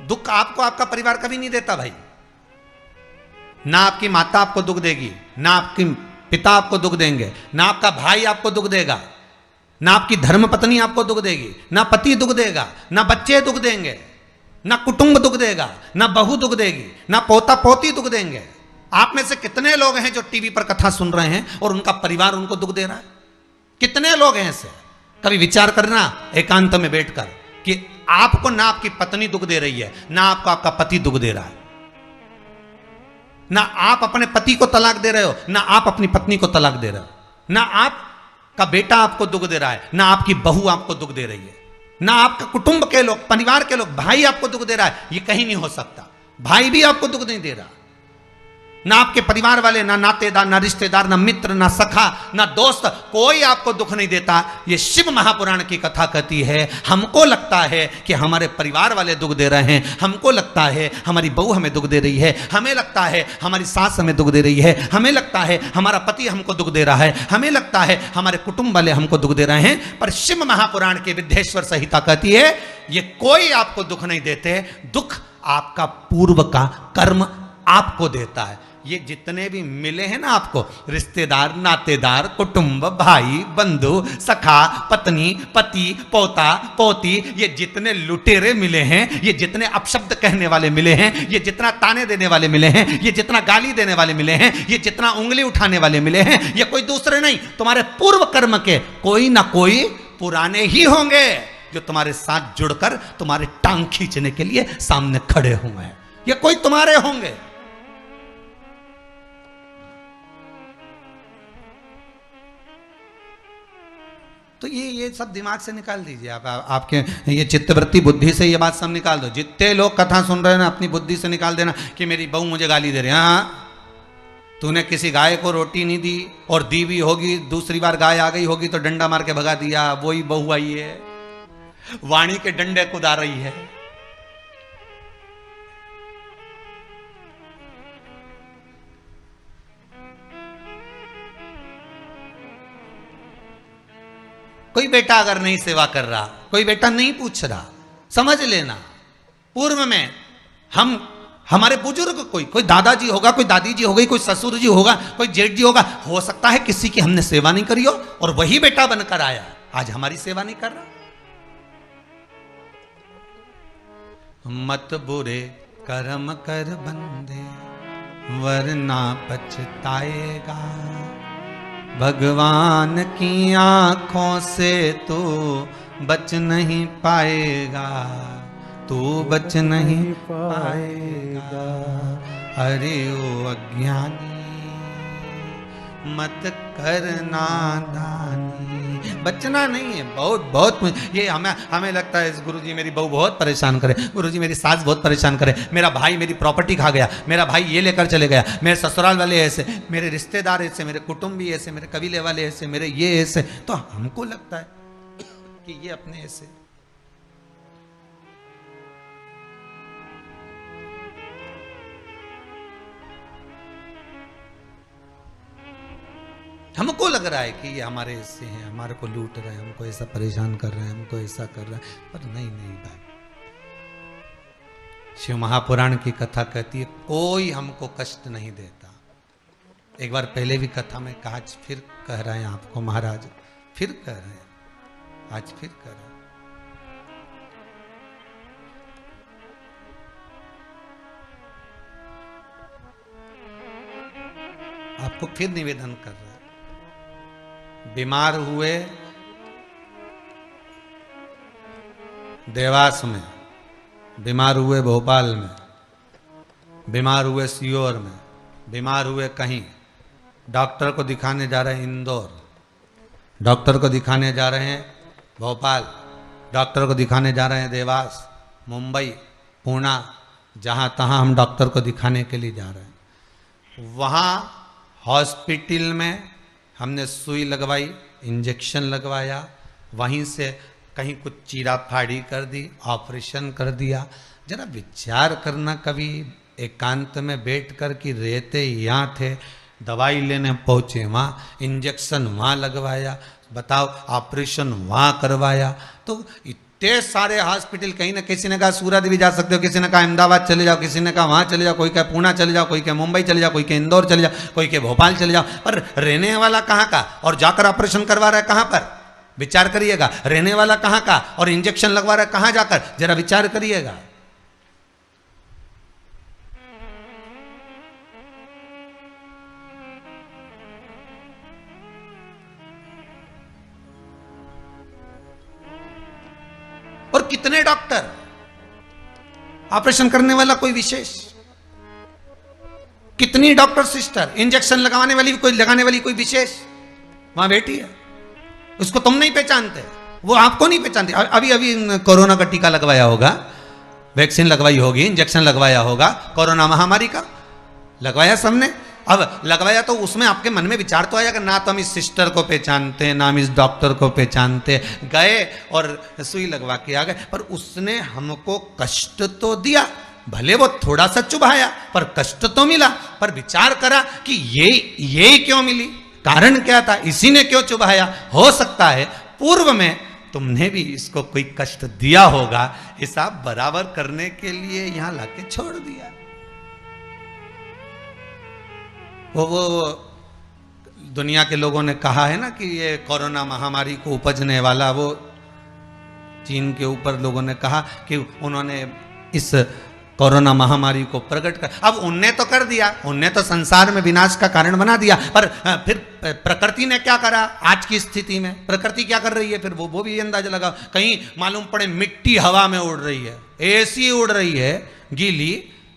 दुख आपको आपका परिवार कभी नहीं देता भाई। ना आपकी माता आपको दुख देगी, ना आपके पिता आपको दुख देंगे, ना आपका भाई आपको दुख देगा, ना आपकी धर्म पत्नी आपको दुख देगी, ना पति दुख देगा, ना बच्चे दुख देंगे, ना कुटुंब दुख देगा, ना बहू दुख देगी, ना पोता पोती दुख देंगे। आप में से कितने लोग हैं जो टीवी पर कथा सुन रहे हैं और उनका परिवार उनको दुख दे रहा है? कितने लोग हैं ऐसे? कभी विचार करना एकांत में बैठकर कि आपको ना आपकी पत्नी दुख दे रही है, ना आपको आपका पति दुख दे रहा है, ना आप अपने पति को तलाक दे रहे हो, ना आप अपनी पत्नी को तलाक दे रहे हो, ना आपका बेटा आपको दुख दे रहा है, ना आपकी बहू आपको दुख दे रही है, ना आपका कुटुंब के लोग, परिवार के लोग, भाई आपको दुख दे रहा है। ये कहीं नहीं हो सकता। भाई भी आपको दुख नहीं दे रहा, ना आपके परिवार वाले, ना नातेदार, ना रिश्तेदार, ना मित्र, ना सखा, ना दोस्त, कोई आपको दुख नहीं देता। ये शिव महापुराण की कथा कहती है हमको लगता है कि हमारे परिवार वाले दुख दे रहे हैं, हमको लगता है हमारी बहू हमें दुख दे रही है, हमें लगता है हमारी सास हमें दुख दे रही है, हमें लगता है हमारा पति हमको दुख दे रहा है, हमें लगता है हमारे कुटुंब वाले हमको दुख दे रहे हैं। पर शिव महापुराण की विद्येश्वर संहिता कहती है ये कोई आपको दुख नहीं देते, दुख आपका पूर्व का कर्म आपको देता है। ये जितने भी मिले हैं ना आपको, रिश्तेदार, नातेदार, कुटुंब, भाई, बंधु, सखा, पत्नी, पति, पोता, पोती, ये जितने लुटेरे मिले हैं, ये जितने अपशब्द कहने वाले मिले हैं, ये जितना ताने देने वाले मिले हैं, ये जितना गाली देने वाले मिले हैं, ये जितना उंगली उठाने वाले मिले हैं, ये कोई दूसरे नहीं, तुम्हारे पूर्व कर्म के कोई ना कोई पुराने ही होंगे जो तुम्हारे साथ जुड़कर तुम्हारे टांग खींचने के लिए सामने खड़े हुए हैं। ये कोई तुम्हारे होंगे। तो ये सब दिमाग से निकाल दीजिए आप, आपके ये चित्तवृत्ति बुद्धि से ये बात सब निकाल दो। जितने लोग कथा सुन रहे हैं ना, अपनी बुद्धि से निकाल देना कि मेरी बहू मुझे गाली दे रही है। हाँ, तूने किसी गाय को रोटी नहीं दी और दी भी होगी, दूसरी बार गाय आ गई होगी तो डंडा मार के भगा दिया, वही बहू आई है, वाणी के डंडे कुदा रही है। कोई बेटा अगर नहीं सेवा कर रहा, कोई बेटा नहीं पूछ रहा, समझ लेना पूर्व में हमारे बुजुर्ग, कोई दादाजी होगा, कोई दादी जी होगी, कोई ससुर जी होगा, कोई जेठ जी होगा, हो सकता है किसी की हमने सेवा नहीं करी हो और वही बेटा बनकर आया, आज हमारी सेवा नहीं कर रहा। मत बुरे कर्म कर बंदे वरना पछताएगा, भगवान की आंखों से तू बच नहीं पाएगा, तू बच नहीं पाएगा। अरे ओ अज्ञानी मत करना दानी। बचना नहीं है, बहुत ये हमें लगता है गुरुजी मेरी बहू बहुत परेशान करे, गुरुजी मेरी सास बहुत परेशान करे, मेरा भाई मेरी प्रॉपर्टी खा गया, मेरा भाई ये लेकर चले गया, मेरे ससुराल वाले ऐसे, मेरे रिश्तेदार ऐसे, मेरे कुटुंबी ऐसे, मेरे कबीले वाले ऐसे, मेरे ये ऐसे। तो हमको लगता है कि ये अपने ऐसे। हमको लग रहा है कि ये हमारे ऐसे हैं, हमारे को लूट रहे हैं, हमको ऐसा परेशान कर रहे हैं, हमको ऐसा कर रहे हैं, पर नहीं भाई। शिव महापुराण की कथा कहती है कोई हमको कष्ट नहीं देता। एक बार पहले भी कथा में कहा, आज फिर कह रहे हैं आपको महाराज, फिर कह रहे हैं, आज फिर कह रहे हैं। आपको फिर निवेदन कर रहे हैं, बीमार हुए देवास में, बीमार हुए भोपाल में, बीमार हुए सीहोर में, बीमार हुए कहीं, डॉक्टर को दिखाने जा रहे हैं इंदौर, डॉक्टर को दिखाने जा रहे हैं भोपाल, डॉक्टर को दिखाने जा रहे हैं देवास, मुंबई, पुणे, जहाँ तहाँ हम डॉक्टर को दिखाने के लिए जा रहे हैं। वहाँ हॉस्पिटल में हमने सुई लगवाई, इंजेक्शन लगवाया, वहीं से कहीं कुछ चीरा फाड़ी कर दी, ऑपरेशन कर दिया। जरा विचार करना कभी एकांत में बैठ कर कि रहते यहाँ थे, दवाई लेने पहुँचे वहाँ, इंजेक्शन वहाँ लगवाया, बताओ ऑपरेशन वहाँ करवाया। तो इतने सारे हॉस्पिटल, कहीं ना किसी ने कहा सूरत भी जा सकते हो, किसी ने कहा अहमदाबाद चले जाओ, किसी ने कहा वहां चले जाओ, कोई कहे पूना चले जाओ, कोई कहे मुंबई चले जाओ, कोई कहे इंदौर चले जाओ, कोई कहे भोपाल चले जाओ। पर रहने वाला कहाँ का और जाकर ऑपरेशन करवा रहा है कहाँ पर? विचार करिएगा। रहने वाला कहाँ का और इंजेक्शन लगवा रहा है कहाँ जाकर? जरा विचार करिएगा। और कितने डॉक्टर, ऑपरेशन करने वाला कोई विशेष, कितनी डॉक्टर सिस्टर, इंजेक्शन लगाने वाली कोई विशेष वहां बैठी है, उसको तुम नहीं पहचानते, वो आपको नहीं पहचानते। अभी अभी कोरोना का टीका लगवाया होगा, वैक्सीन लगवाई होगी, इंजेक्शन लगवाया होगा, कोरोना महामारी का लगवाया सबने। अब लगवाया तो उसमें आपके मन में विचार तो आएगा, ना तो हम इस सिस्टर को पहचानते, ना हम इस डॉक्टर को पहचानते, गए और सुई लगवा के आ गए, पर उसने हमको कष्ट तो दिया, भले वो थोड़ा सा चुभाया पर कष्ट तो मिला। पर विचार करा कि ये क्यों मिली, कारण क्या था, इसी ने क्यों चुभाया? हो सकता है पूर्व में तुमने भी इसको कोई कष्ट दिया होगा, हिसाब बराबर करने के लिए यहां लाके छोड़ दिया। वो दुनिया के लोगों ने कहा है ना कि ये कोरोना महामारी को उपजने वाला, वो चीन के ऊपर लोगों ने कहा कि उन्होंने इस कोरोना महामारी को प्रकट कर, अब उनने तो कर दिया, उनने तो संसार में विनाश का कारण बना दिया, पर फिर प्रकृति ने क्या करा? आज की स्थिति में प्रकृति क्या कर रही है? फिर वो भी अंदाजा लगाओ। कहीं मालूम पड़े मिट्टी हवा में उड़ रही है, ऐसी उड़ रही है गीली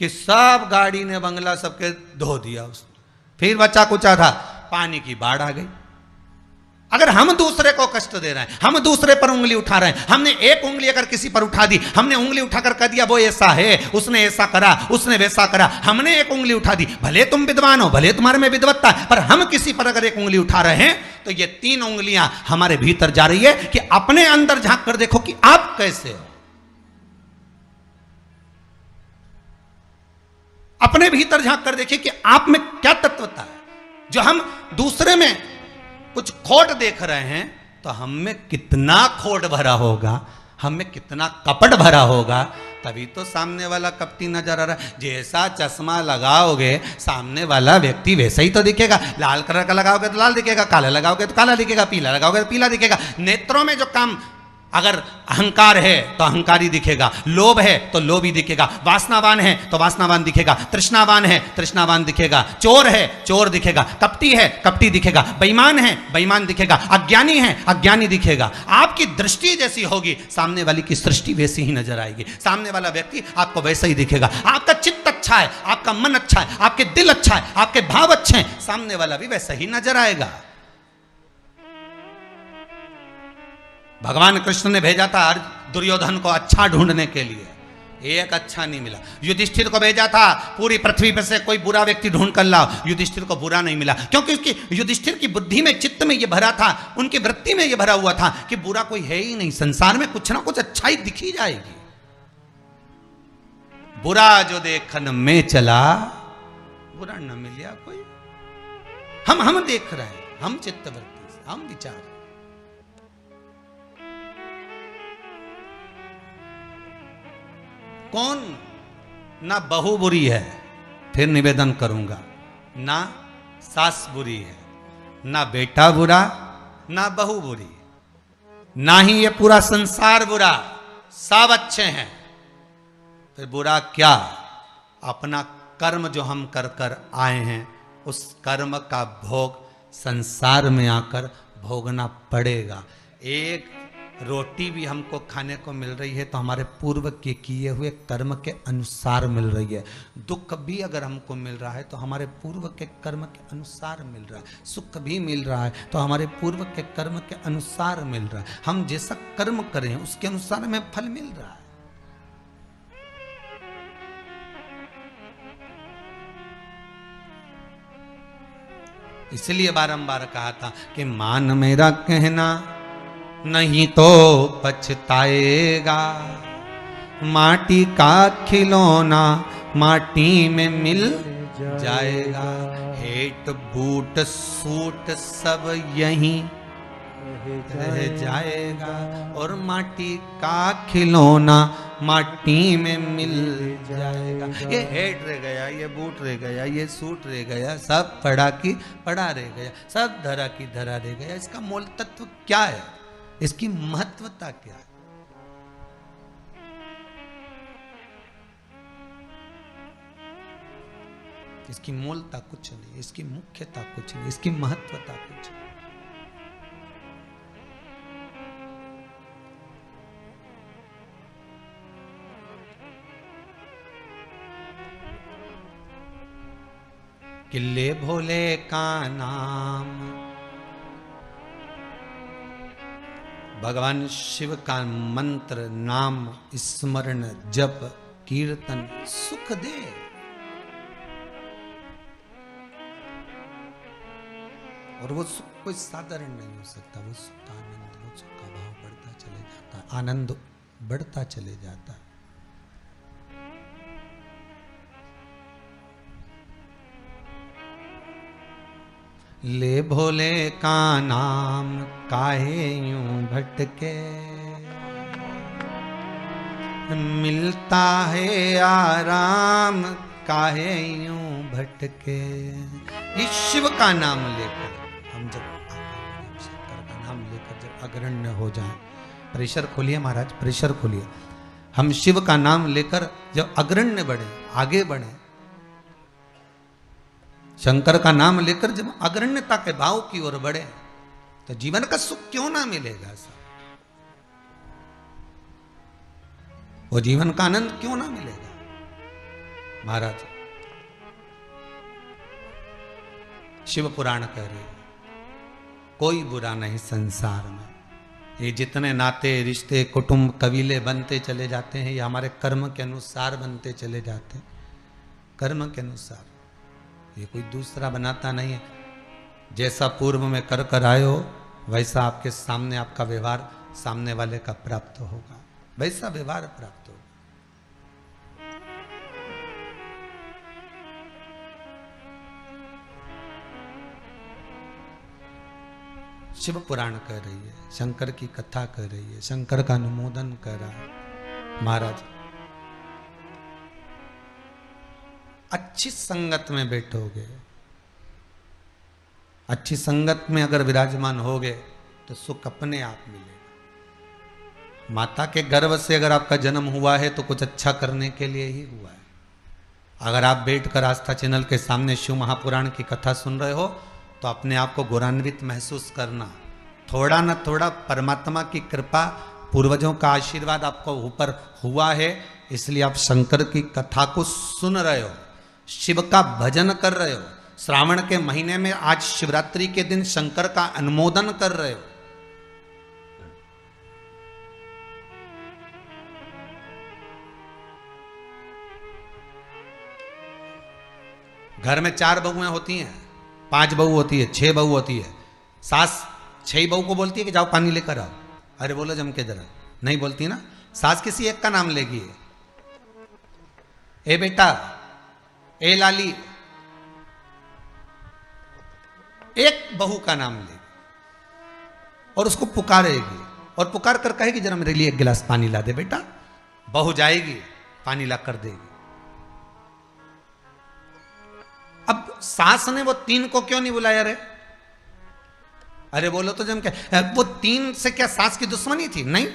कि सब गाड़ी ने बंगला सबके धो दिया उसने। फिर बचा कुचा था, पानी की बाढ़ आ गई। अगर हम दूसरे को कष्ट दे रहे हैं, हम दूसरे पर उंगली उठा रहे हैं, हमने एक उंगली अगर किसी पर उठा दी, हमने उंगली उठाकर कह दिया वो ऐसा है, उसने ऐसा करा, उसने वैसा करा, हमने एक उंगली उठा दी, भले तुम विद्वान हो, भले तुम्हारे में विद्वत्ता है, पर हम किसी पर अगर एक उंगली उठा रहे हैं तो ये 3 उंगलियां हमारे भीतर जा रही है कि अपने अंदर झांक कर देखो कि आप कैसे हो, अपने भीतर झांक कर देखिए कि आप में क्या तत्वता है। जो हम दूसरे में कुछ खोट देख रहे हैं तो हम में कितना खोट भरा होगा, हम में कितना कपट भरा होगा, तभी तो सामने वाला कपटी नजर आ रहा है। जैसा चश्मा लगाओगे सामने वाला व्यक्ति वैसा ही तो दिखेगा। लाल कलर का लगाओगे तो लाल दिखेगा, काला लगाओगे तो काला दिखेगा, पीला लगाओगे तो पीला दिखेगा। नेत्रों में जो काम, अगर अहंकार है तो अहंकारी दिखेगा, लोभ है तो लोभी दिखेगा, वासनावान है तो वासनावान दिखेगा, तृष्णावान है तृष्णावान दिखेगा, चोर है चोर दिखेगा, कपटी है कपटी दिखेगा, बेईमान है बेईमान दिखेगा, अज्ञानी है अज्ञानी दिखेगा। आपकी दृष्टि जैसी होगी सामने वाली की सृष्टि वैसी ही नजर आएगी, सामने वाला व्यक्ति आपको वैसा ही दिखेगा। आपका चित्त अच्छा है, आपका मन अच्छा है, आपके दिल अच्छा है, आपके भाव अच्छे हैं, सामने वाला भी वैसा ही नजर आएगा। भगवान कृष्ण ने भेजा था दुर्योधन को अच्छा ढूंढने के लिए, एक अच्छा नहीं मिला। युधिष्ठिर को भेजा था पूरी पृथ्वी पर से कोई बुरा व्यक्ति ढूंढ कर लाओ, युधिष्ठिर को बुरा नहीं मिला, क्योंकि उसकी युधिष्ठिर की बुद्धि में, चित्त में ये भरा था, उनकी वृत्ति में ये भरा हुआ था कि बुरा कोई है ही नहीं, संसार में कुछ ना कुछ अच्छाई दिखी जाएगी। बुरा जो देखन में चला बुरा न मिलिया कोई। हम देख रहे हैं, हम चित्तवृत्ति से, हम विचार। कौन ना बहू बुरी है, फिर निवेदन करूंगा, ना सास बुरी है, ना बेटा बुरा, ना बहू बुरी, ना ही ये पूरा संसार बुरा, सब अच्छे हैं। फिर बुरा क्या? अपना कर्म जो हम कर कर आए हैं, उस कर्म का भोग संसार में आकर भोगना पड़ेगा। एक रोटी भी हमको खाने को मिल रही है तो हमारे पूर्व के किए हुए कर्म के अनुसार मिल रही है। दुख भी अगर हमको मिल रहा है तो हमारे पूर्व के कर्म के अनुसार मिल रहा है। सुख भी मिल रहा है तो हमारे पूर्व के कर्म के अनुसार मिल रहा है। हम जैसा कर्म करें उसके अनुसार हमें फल मिल रहा है। इसलिए बारंबार कहा था कि मान मेरा कहना नहीं तो पछताएगा, माटी का खिलौना माटी में मिल जाएगा। हेट बूट सूट सब यहीं रह जाएगा, और माटी का खिलौना माटी में मिल जाएगा। ये हेड रह गया, ये बूट रह गया, ये सूट रह गया, सब पड़ा की पड़ा रह गया, सब धरा की धरा रह गया। इसका मूल तत्व क्या है? इसकी महत्वता क्या है? इसकी मूलता कुछ नहीं, इसकी मुख्यता कुछ नहीं, इसकी महत्वता कुछ नहीं। किले भोले का नाम, भगवान शिव का मंत्र, नाम स्मरण जप कीर्तन सुख दे। और वो सुख कोई साधारण नहीं हो सकता। वो सुख का आनंद, वो सुख का भाव बढ़ता चले जाता है, आनंद बढ़ता चले जाता है। ले भोले का नाम काहे यूं भटके, मिलता है आराम काहे यूं भटके। ये शिव का नाम लेकर हम जब शंकर का नाम लेकर जब अग्रण्य हो जाएं, प्रेशर खोलिए महाराज, प्रेशर खोलिए। हम शिव का नाम लेकर जब अग्रण्य बढ़े, आगे बढ़े, शंकर का नाम लेकर जब अग्रण्यता के भाव की ओर बढ़े, तो जीवन का सुख क्यों ना मिलेगा साहब? वो जीवन का आनंद क्यों ना मिलेगा महाराज? शिव पुराण कह रहे कोई बुरा नहीं संसार में। ये जितने नाते रिश्ते कुटुंब कबीले बनते चले जाते हैं, ये हमारे कर्म के अनुसार बनते चले जाते हैं, कर्म के अनुसार। ये कोई दूसरा बनाता नहीं है। जैसा पूर्व में कर कर आए हो, वैसा आपके सामने आपका व्यवहार सामने वाले का प्राप्त होगा, वैसा व्यवहार प्राप्त होगा। शिव पुराण कह रही है, शंकर की कथा कर रही है, शंकर का अनुमोदन कर रहा है महाराज। अच्छी संगत में बैठोगे, अच्छी संगत में अगर विराजमान होगे तो सुख अपने आप मिलेगा। माता के गर्भ से अगर आपका जन्म हुआ है तो कुछ अच्छा करने के लिए ही हुआ है। अगर आप बैठकर आस्था चैनल के सामने शिव महापुराण की कथा सुन रहे हो तो अपने आप को गौरवान्वित महसूस करना। थोड़ा न थोड़ा परमात्मा की कृपा, पूर्वजों का आशीर्वाद आपको ऊपर हुआ है, इसलिए आप शंकर की कथा को सुन रहे हो, शिव का भजन कर रहे हो। श्रावण के महीने में आज शिवरात्रि के दिन शंकर का अनुमोदन कर रहे हो। घर में 4 बहुएं होती हैं, 5 बहू होती है, 6 बहू होती है। सास 6 बहू को बोलती है कि जाओ पानी लेकर आओ, अरे बोलो जम के जरा, नहीं बोलती ना। सास किसी एक का नाम लेगी, ए बेटा, ए लाली, एक बहू का नाम लेगी और उसको पुकारेगी और पुकार कर कहेगी जरा मेरे लिए 1 गिलास पानी ला दे बेटा। बहू जाएगी, पानी ला कर देगी। अब सास ने वो 3 को क्यों नहीं बुलाया रे? अरे बोलो तो जम क्या, वो 3 से क्या सास की दुश्मनी थी? नहीं,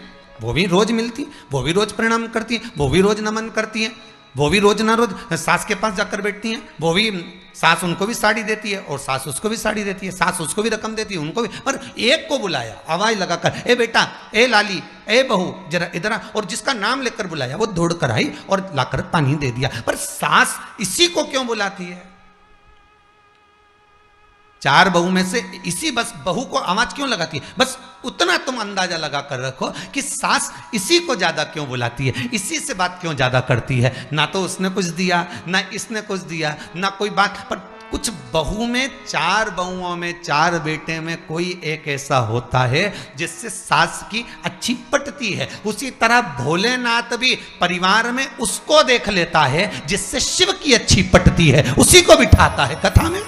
वो भी रोज मिलती, वो भी रोज प्रणाम करती है, वो भी रोज नमन करती है, वो भी रोज ना रोज सास के पास जाकर बैठती हैं। वो भी, सास उनको भी साड़ी देती है और सास उसको भी साड़ी देती है, सास उसको भी रकम देती है, उनको भी। पर एक को बुलाया आवाज लगाकर, ए बेटा, ए लाली, ए बहू, जरा इधर आ। और जिसका नाम लेकर बुलाया वो दौड़ कर आई और लाकर पानी दे दिया। पर सास इसी को क्यों बुलाती है? 4 बहू में से इसी बस बहू को आवाज क्यों लगाती है? बस उतना तुम अंदाजा लगा कर रखो कि सास इसी को ज्यादा क्यों बुलाती है, इसी से बात क्यों ज्यादा करती है। ना तो उसने कुछ दिया, ना इसने कुछ दिया, ना कोई बात। पर कुछ बहू में, 4 बहुओं में, 4 बेटे में कोई एक ऐसा होता है जिससे सास की अच्छी पटती है। उसी तरह भोलेनाथ भी परिवार में उसको देख लेता है जिससे शिव की अच्छी पटती है, उसी को बिठाता है कथा में।